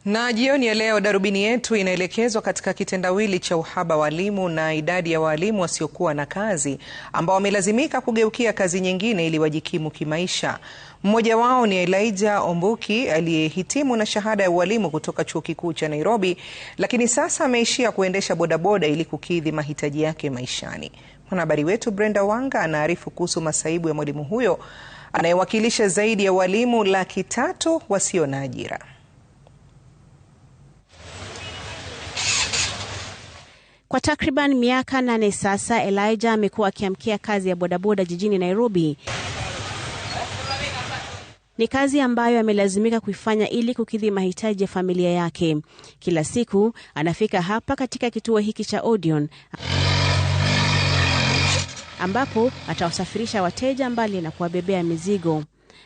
Na jioni ya leo darubini yetu inaelekezwa katika kitendawili cha uhaba wa walimu na idadi ya walimu wasiokuwa na kazi ambao wamelazimika kugeukia kazi nyingine ili wajikimu kimaisha. Mmoja wao ni Elijah Ombuki aliyehitimu na shahada ya ualimu kutoka Chuo Kikuu cha Nairobi, lakini sasa ameishia kuendesha bodaboda ili kukidhi mahitaji yake maishani. Mwanahabari wetu Brenda Wanga anaarifu kuhusu masaibu ya mwalimu huyo anayewakilisha zaidi ya walimu 300,000 wasio na ajira. Kwa takriban miaka 8 sasa, Elijah amekuwa akiamkia kazi ya bodaboda jijini Nairobi. Ni kazi ambayo amelazimika kuifanya ili kukidhi mahitaji ya familia yake. Kila siku anafika hapa katika kituo hiki cha Odeon, ambapo atawasafirisha wateja mbali na kuwabebea mizigo.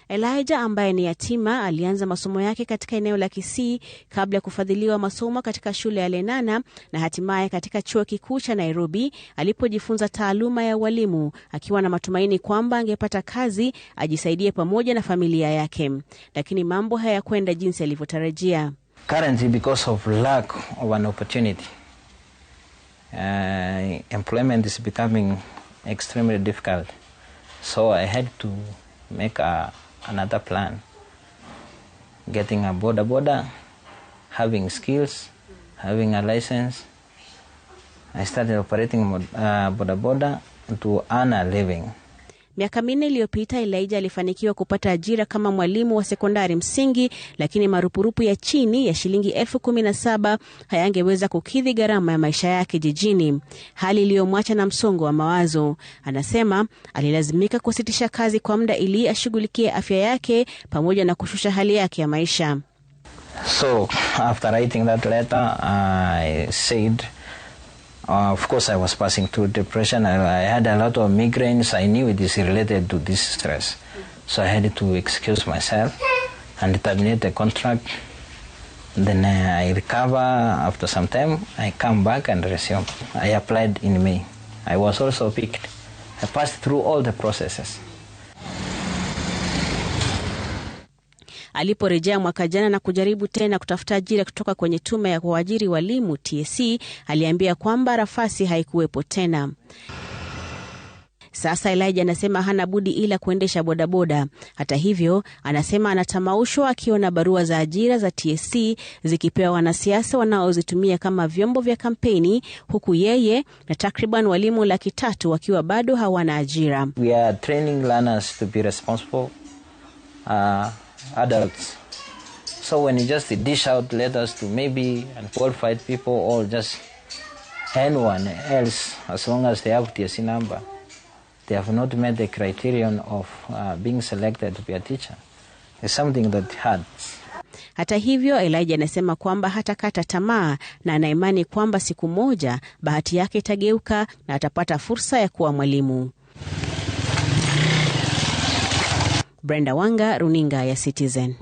Elijah ambaye ni yatima alianza masomo yake katika eneo la Kisii kabla ya kufadhiliwa masomo katika shule ya Lenana na hatimaye katika Chuo Kikuu cha Nairobi alipojifunza taaluma ya walimu, akiwa na matumaini kwamba angepata kazi ajisaidie pamoja na familia yake. Lakini mambo hayakwenda jinsi alivyotarajia. Currently, because of lack of an opportunity, employment is becoming extremely difficult. So I had to make another plan. Getting a boda, having skills, having a license. I started operating boda to earn a living. Miaka 4 iliyopita Elijah alifanikiwa kupata ajira kama mwalimu wa sekondari msingi, lakini marupurupu ya chini ya shilingi 17,000 hayangeweza kukidhi gharama ya maisha yake jijini, hali iliyomwacha na msongo wa mawazo. Anasema alilazimika kusitisha kazi kwa muda ili ashughulikie afya yake pamoja na kushusha hali yake ya maisha. So after writing that letter, I said, of course I was passing through depression. I had a lot of migraines. I knew it is related to this stress. So I had to excuse myself and terminate the contract. Then I recover. After some time, I come back and resume. I applied in May. I was also picked. I passed through all the processes. Aliporejea mwaka jana na kujaribu tena kutafuta ajira kutoka kwenye tume ya kuajiri walimu TSC, aliambia kwamba nafasi haikuwepo tena. Sasa Elijah anasema hana budi ila kuendesha bodaboda. Hata hivyo, anasema anatamaushwa akiona barua za ajira za TSC zikipewa wanasiasa wanaozitumia kama vyombo vya kampeni, huku yeye na takriban walimu 300,000 wakiwa bado hawana ajira. We are training learners to be responsible adults. So when you just dish out letters to maybe unqualified people or just anyone else, as long as they have TSC number, they have not met the criterion of being selected to be a teacher. It's something that hurts. Hata hivyo, Elijah anasema kwamba hatakata tamaa na ana imani kwamba siku moja bahati yake itageuka na atapata fursa ya kuwa mwalimu. Brenda Wanga, runinga ya Citizen.